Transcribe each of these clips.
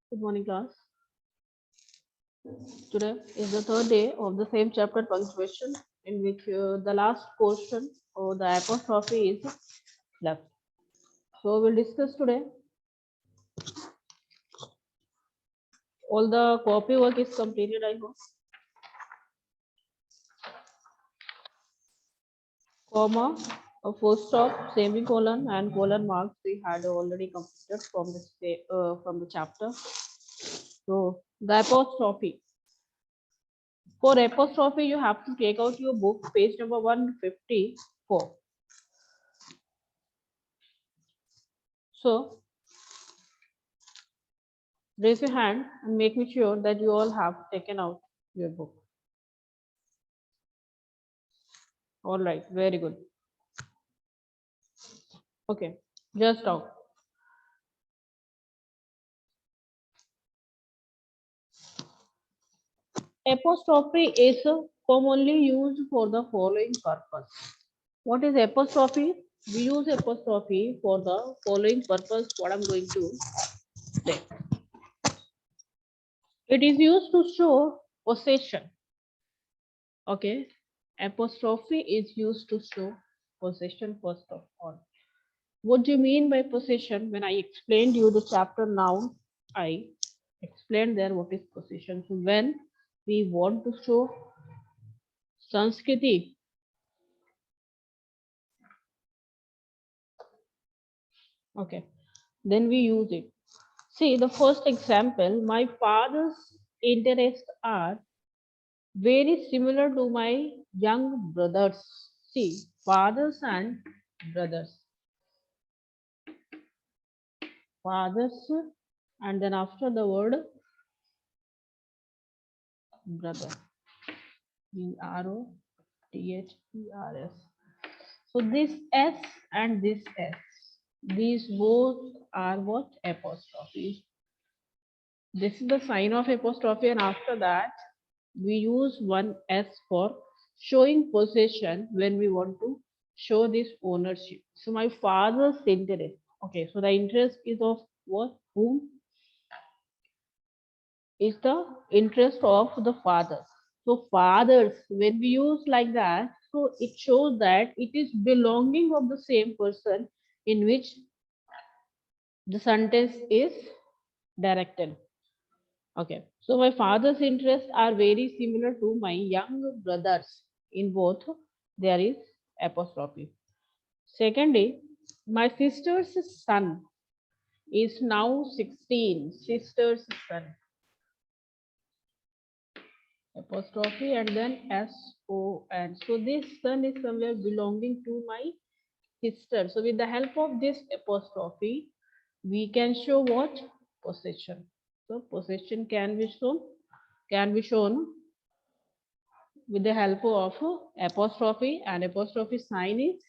Good morning, class. Today is the third day of the same chapter, punctuation, in which the last portion or the apostrophe is left. So we'll discuss today. All the copy work is completed, I hope. Comma, a full stop, semicolon, and colon marks we had already completed from the chapter. So the apostrophe. For apostrophe, you have to take out your book, page number 154. So raise your hand and make me sure that you all have taken out your book. All right, very good. Okay, just out. Apostrophe is commonly used for the following purpose. What is apostrophe? We use apostrophe for the following purpose. What I'm going to say. It is used to show possession. Okay, apostrophe is used to show possession first of all. What do you mean by possession? When I explained you the chapter now, I explained there what is possession. So when we want to show Sanskriti, okay, then we use it. See, the first example, my father's interests are very similar to my young brothers. See, fathers and brothers. Fathers, and then after the word brother. BROTHERS. So this S and this S, these both are what? Apostrophes. This is the sign of apostrophe, and after that we use one S for showing possession when we want to show this ownership. So my father's interest. Okay, so the interest is of what? Whom? Is the interest of the father. So fathers, when we use like that, so it shows that it is belonging of the same person in which the sentence is directed. Okay, so my father's interests are very similar to my young brothers. In both, there is apostrophe. Secondly, my sister's son is now 16. Sister's son. Apostrophe and then SON. So this son is somewhere belonging to my sister. So with the help of this apostrophe, we can show what? Possession. So possession can be shown with the help of apostrophe, and apostrophe sign is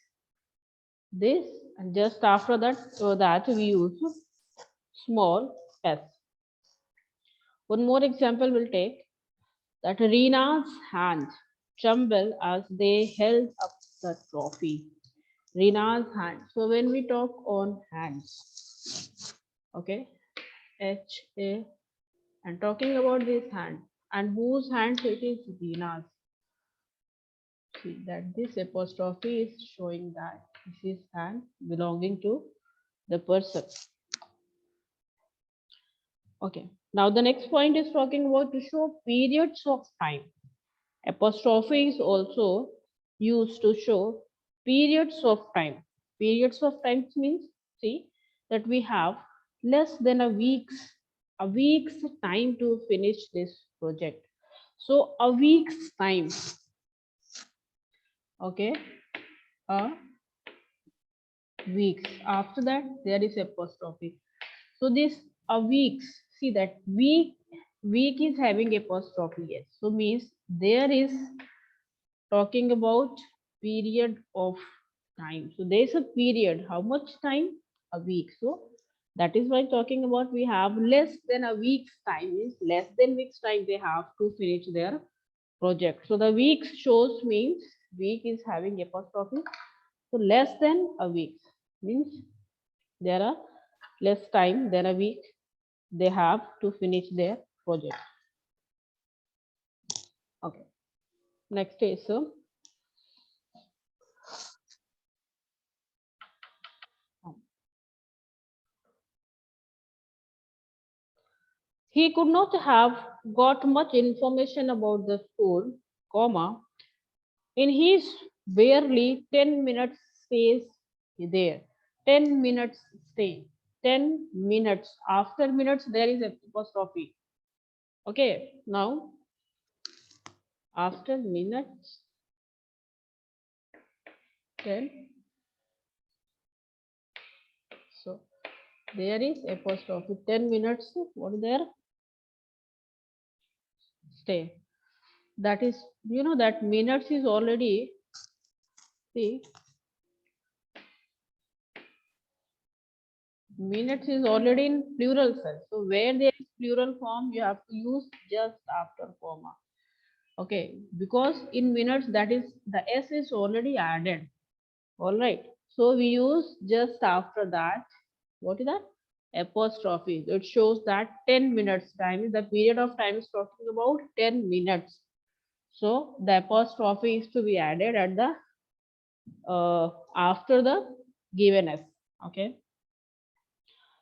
this, and just after that, so that we use small s. One more example we'll take, that Rina's hands trembled as they held up the trophy. Rina's hand. So when we talk on hands, okay, HA, and talking about this hand, and whose hand? So it is Rina's. See that this apostrophe is showing that this is hand belonging to the person. Okay. Now the next point is talking about to show periods of time. Apostrophe is also used to show periods of time. Periods of time means, see, that we have less than a week's time to finish this project. So a week's time, okay, a weeks. After that, there is apostrophe. So this a weeks. See that week is having apostrophe, yes. So means there is talking about period of time. So there is a period. How much time? A week. So that is why talking about we have less than a week's time, is less than week's time they have to finish their project. So the weeks shows means week is having apostrophe. So less than a week means there are less time than a week. they have to finish their project. Okay. Next is he could not have got much information about the school, comma, in his barely 10 minutes stays there. 10 minutes stay. 10 minutes. After minutes, there is apostrophe. Okay, now after minutes, 10. So there is apostrophe. 10 minutes. What is there? Stay. That is, you know, that minutes is already, see, minutes is already in plural sense. So where there is plural form, you have to use just after comma. Okay, because in minutes that is the s is already added. All right. So we use just after that. What is that? Apostrophe. It shows that 10 minutes time is the period of time is talking about 10 minutes. So the apostrophe is to be added at the after the given s. Okay.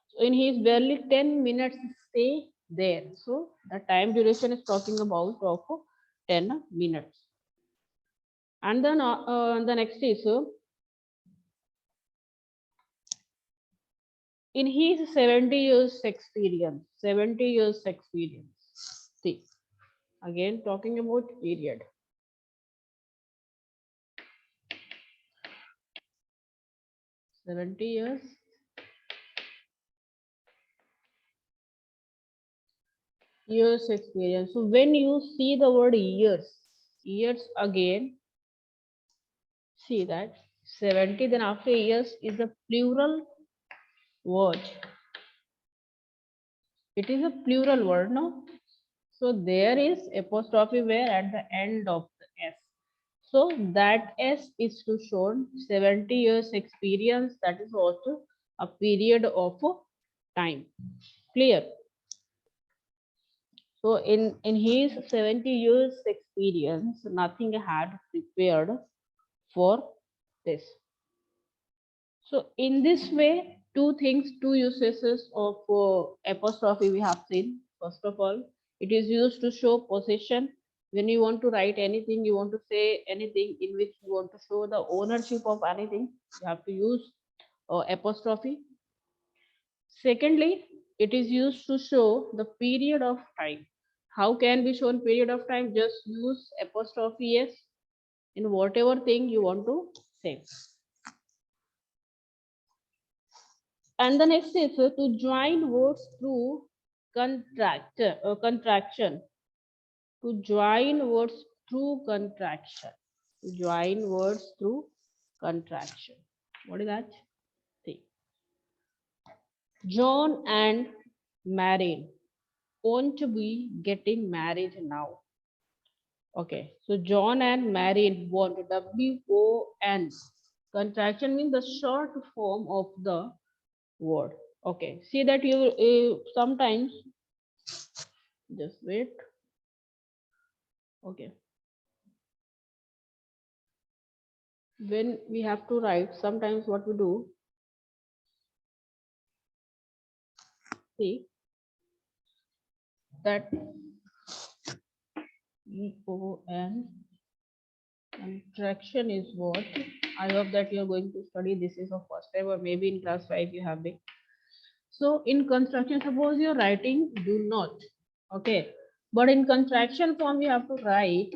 So in his barely 10 minutes stay there. So the time duration is talking about of 10 minutes. And then the next is in his 70 years experience. 70 years experience. See, again talking about period. 70 years experience. So when you see the word years again, see that 70 then after years is a plural word. It is a plural word, no? So there is apostrophe where at the end of the S. So that S is to show 70 years experience. That is also a period of time. Clear? So in his 70 years experience, nothing had prepared for this. So in this way, two things, two uses of apostrophe we have seen. First of all, it is used to show possession. When you want to write anything, you want to say anything in which you want to show the ownership of anything, you have to use apostrophe. Secondly, it is used to show the period of time. How can be shown period of time? Just use apostrophe s in whatever thing you want to say. And the next is to join words through contraction. To join words through contraction. To join words through contraction. What is that? See. John and Marion want to be getting married now. Okay, so John and Marion want WON. Contraction means the short form of the word. Okay, see that you sometimes just wait. Okay, when we have to write, sometimes what we do, see that EON contraction is what. I hope that you are going to study this is of first time or maybe in class 5 you have been. So in construction, suppose you're writing do not. Okay, but in contraction form you have to write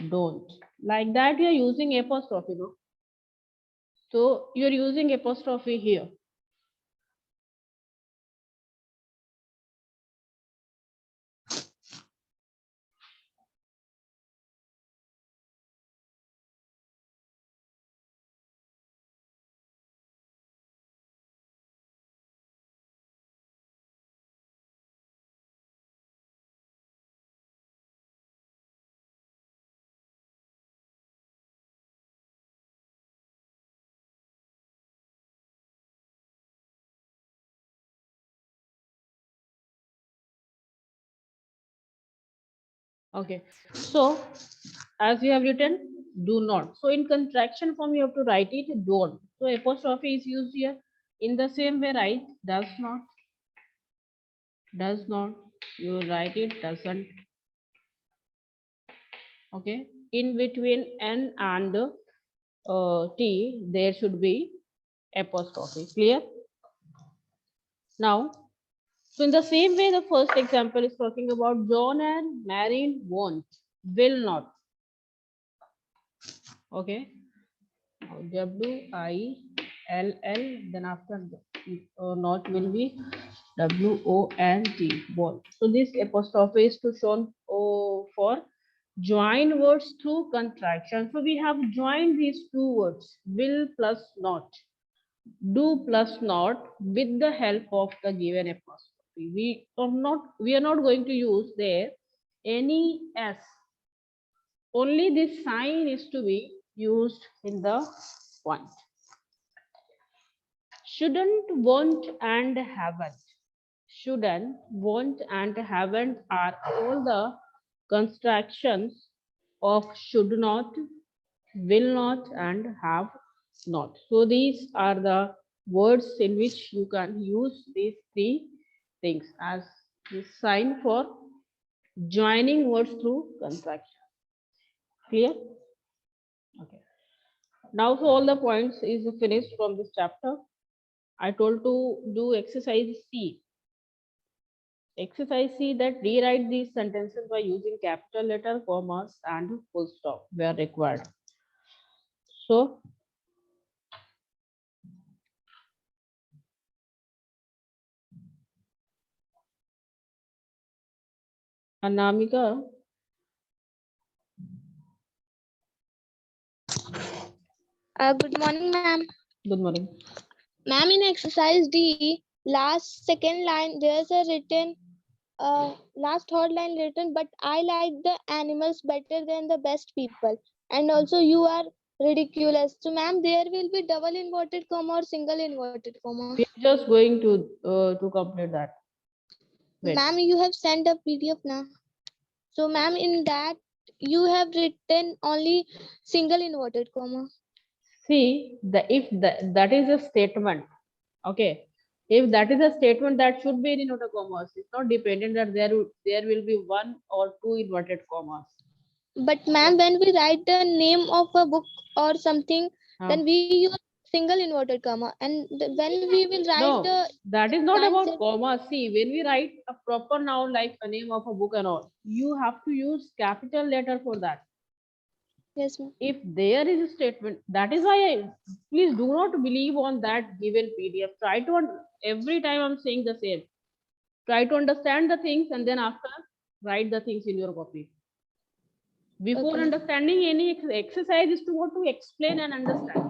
don't. Like that you're using apostrophe, no? So you're using apostrophe here. Okay. So as you have written, do not. So in contraction form, you have to write it don't. So apostrophe is used here. In the same way, write does not, does not. You write it doesn't. Okay. In between N and T, there should be apostrophe. Clear? Now, so in the same way, the first example is talking about John and Mary won't, will not. Okay. W-I-L-L, then after not will be W-O-N-T, won't. So this apostrophe is to shown for join words through contraction. So we have joined these two words, will plus not, do plus not, with the help of the given apostrophe. We are not going to use there any S. Only this sign is to be used in the point. Shouldn't, won't, and haven't. Shouldn't, won't, and haven't are all the constructions of should not, will not, and have not. So these are the words in which you can use these three things as the sign for joining words through contraction. Clear? Okay. Now, so all the points is finished from this chapter. I told to do exercise C. Exercise C, that rewrite these sentences by using capital letter, commas, and full stop where required. So, Anamika, Good morning, ma'am. good morning. Ma'am, in exercise D, last second line, there's a written, last third line written, but I like the animals better than the best people. And also, you are ridiculous. So, ma'am, there will be double inverted comma or single inverted comma. We are just going to complete that. Wait. Ma'am, you have sent a PDF now. So, ma'am, in that, you have written only single inverted comma. See, that is a statement. Okay. If that is a statement, that should be in inverted commas. It's not dependent that there will be one or two inverted commas. But ma'am, when we write the name of a book or something, then we use single inverted comma. And when we will write No, the that is not sign, about comma. See, when we write a proper noun like a name of a book and all, you have to use capital letter for that. yes, ma'am. If there is a statement, that is why please do not believe on that given PDF. Try to every time I'm saying the same. Try to understand the things and then after write the things in your copy. Before Okay. understanding any exercise is to what to explain and understand.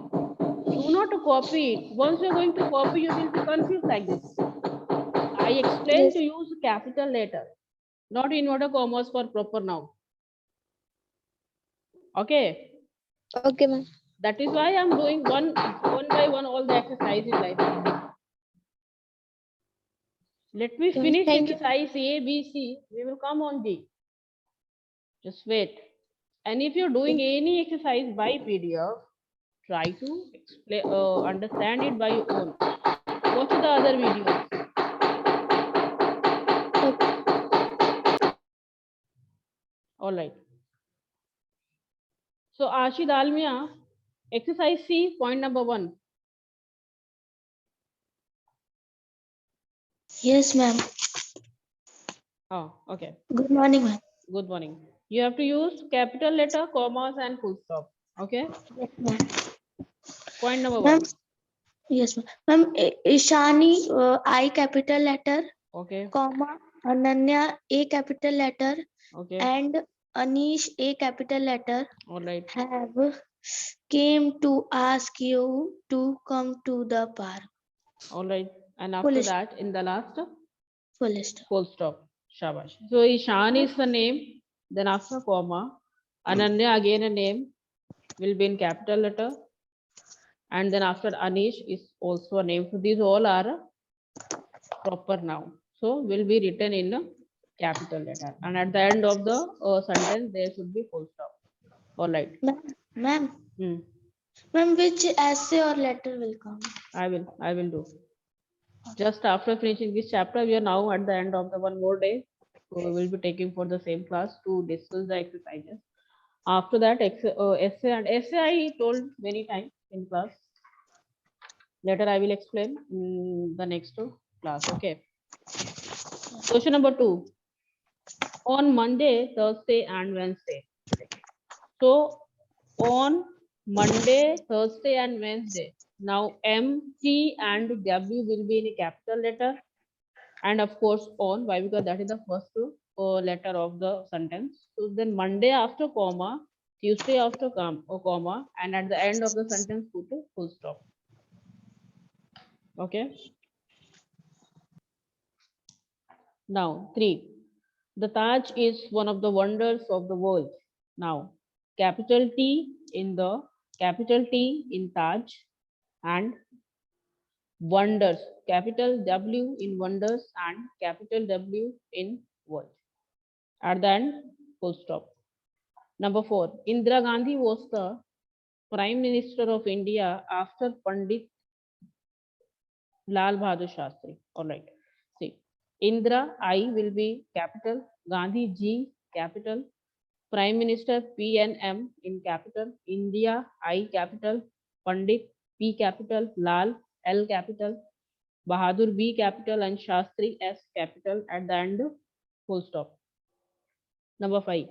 Do not copy it. Once you're going to copy, you will be confused like this. I explained Yes. to use capital letter, not inverted commas for proper noun. Okay. Okay, ma'am. That is why I'm doing one by one all the exercises like this. Let me finish Thank you. exercise A, B, C. We will come on D. Just wait. And if you're doing any exercise by PDF, try to explain, understand it by your own. Watch the other videos. All right. So Ashid Almia, exercise C, point number 1. Yes, ma'am. Oh, okay. Good morning, ma'am. Good morning. You have to use capital letter, commas, and full stop. Okay. Yes, ma'am. Point number Ma'am, 1. yes, ma'am. Ma'am, Ishani, I capital letter, Okay. comma, Ananya, A capital letter, Okay. and Anish, A capital letter, All right. have came to ask you to come to the park. All right. And after Full that, in the last, full stop. full stop. Shabash. So Ishan is the name. Then after comma, Ananya again a name will be in capital letter. And then after Anish is also a name. So these all are a proper noun. So will be written in capital letter. And at the end of the sentence, there should be full stop. All right. Ma'am, Hmm. ma'am, which essay or letter will come? I will do. Just after finishing this chapter, we are now at the end of the one more day. So we will be taking for the same class to discuss the exercises. After that, essay and essay I told many times in class. Later I will explain in the next class. Okay. Question number 2. On Monday, Thursday, and Wednesday. So on Monday, Thursday, and Wednesday. Now M, T, and W will be in a capital letter, and of course on. Why? Because that is the first letter of the sentence. So then Monday after comma, Tuesday after comma, and at the end of the sentence put a full stop. Okay. Now 3. The Taj is one of the wonders of the world. Now capital T in the capital T in Taj, and wonders, capital W in wonders, and capital W in world. At the end, full stop. Number 4. Indira Gandhi was the Prime Minister of India after Pandit Lal Bahadur Shastri. All right. See, Indira I will be capital, Gandhi G capital, Prime Minister PNM in capital, India I capital, Pandit P capital, Lal L capital, Bahadur B capital, and Shastri S capital. At the end, full stop. Number 5.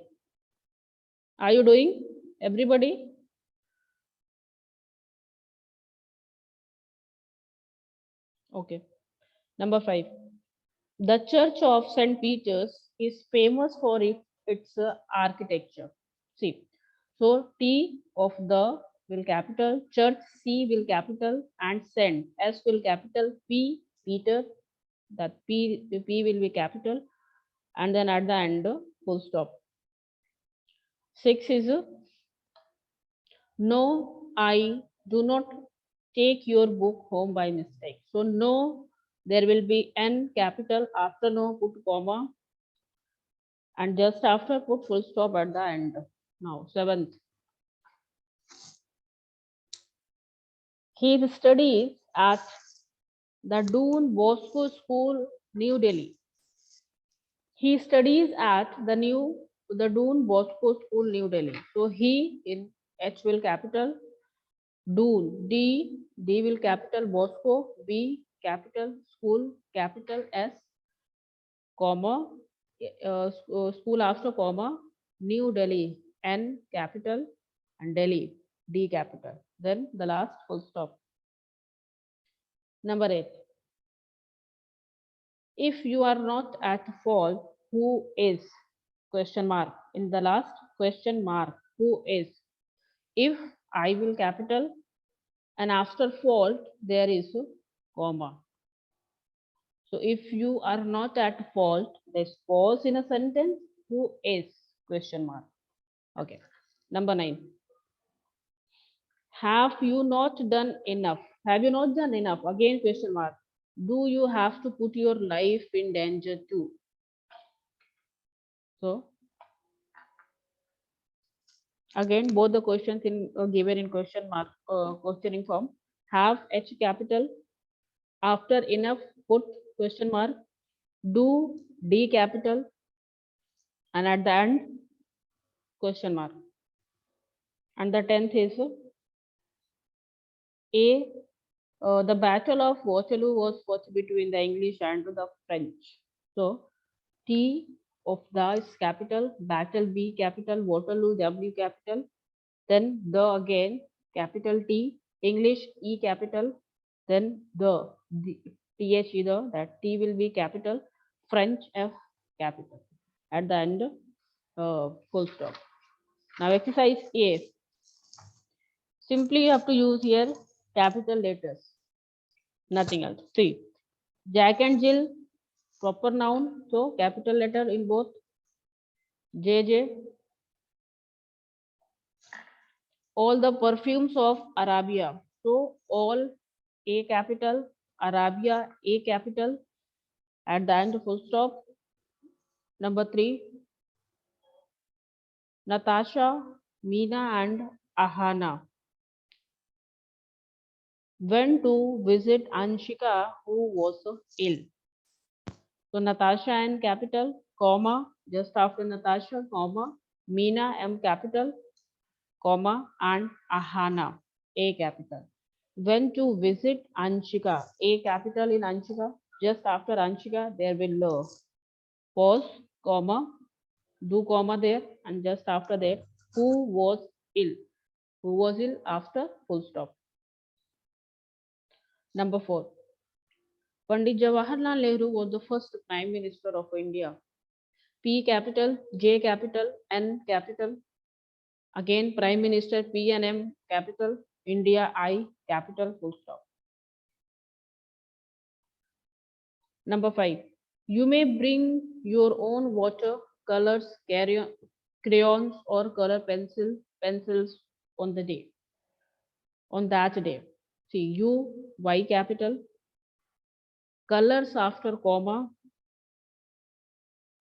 Are you doing? Everybody? Okay. Number 5. The Church of St. Peter's is famous for its architecture. See, so T of the will capital, Church C will capital, and Saint S will capital, P Peter, that P will be capital, and then at the end full stop. 6 is no, I do not take your book home by mistake. So no, there will be N capital, after no put comma, and just after put full stop at the end. Now 7th. He studies at the Doon Bosco School, New Delhi. He studies at the Doon Bosco School, New Delhi. So he in H will capital, Doon D will capital, Bosco B capital, school capital S comma, school after comma, New Delhi N capital, and Delhi D capital. Then the last full stop. Number 8. If you are not at fault, who is? Question mark. In the last question mark, who is? If I will capital, and after fault there is a comma. So if you are not at fault, there's pause in a sentence. Who is? Question mark. Okay. Number 9. Have you not done enough? Have you not done enough? Again, question mark. Do you have to put your life in danger too? So again, both the questions in given in question mark questioning form. Have H capital, after enough put question mark, do D capital, and at the end question mark. And the 10th is A. The Battle of Waterloo was fought between the English and the French. So T of the is capital, battle B capital, Waterloo W capital, then the again capital T, English E capital, then the TH either, that T will be capital, French F capital. At the end, full stop. Now exercise A. Simply you have to use here capital letters, nothing else. See, Jack and Jill, proper noun, so capital letter in both. JJ, all the perfumes of Arabia. So all A capital, Arabia A capital, at the end full stop. Number 3, Natasha, Meena, and Ahana went to visit Anshika, who was ill. So Natasha and capital, comma, just after Natasha, comma, Meena M capital, comma, and Ahana, A capital. When to visit Anshika, A capital in Anshika, just after Anshika, there will pause, comma, do comma there, and just after that, who was ill? Who was ill after full stop. Number 4, Pandit Jawaharlal Nehru was the first Prime Minister of India. P capital, J capital, N capital. Again, Prime Minister P and M capital, India I capital, full stop. Number 5, you may bring your own water, colors, crayons, or color pencils on the day, on that day. See, U, Y capital, colors after comma,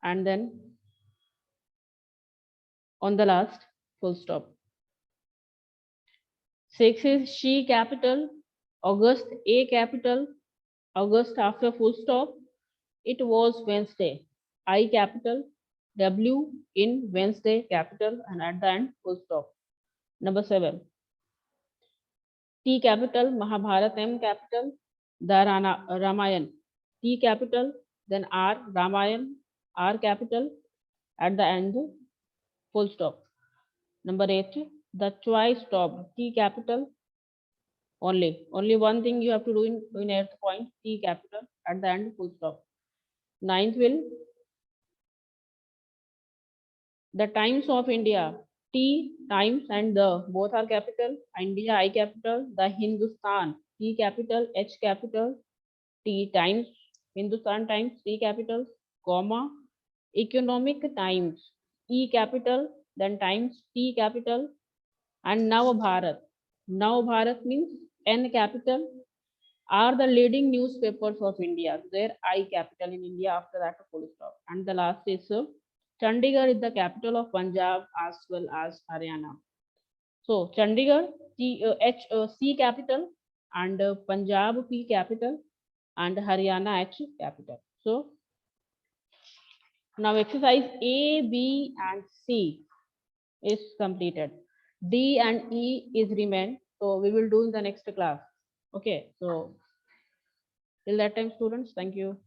and then on the last, full stop. 6 is she capital, August A capital, August after full stop. It was Wednesday. I capital, W in Wednesday capital, and at the end full stop. Number 7. T capital, Mahabharat M capital, the Ramayan. T capital, then R Ramayan, R capital, at the end full stop. Number 8. The choice stop, T capital only. Only one thing you have to do in 8th point, T capital, at the end full stop. 9th will the times of India, T times and the both are capital. India I capital, the Hindustan T capital, H capital, T times, Hindustan times T capital, comma, economic times E capital, then times T capital, and now Bharat. Now Bharat means N capital are the leading newspapers of India. Their I capital in India, after that a full stop. And the last is Chandigarh is the capital of Punjab as well as Haryana. So Chandigarh C capital, and Punjab P capital, and Haryana H capital. So now exercise A, B, and C is completed. D and E is remain. So we will do in the next class. Okay. So till that time, students, thank you.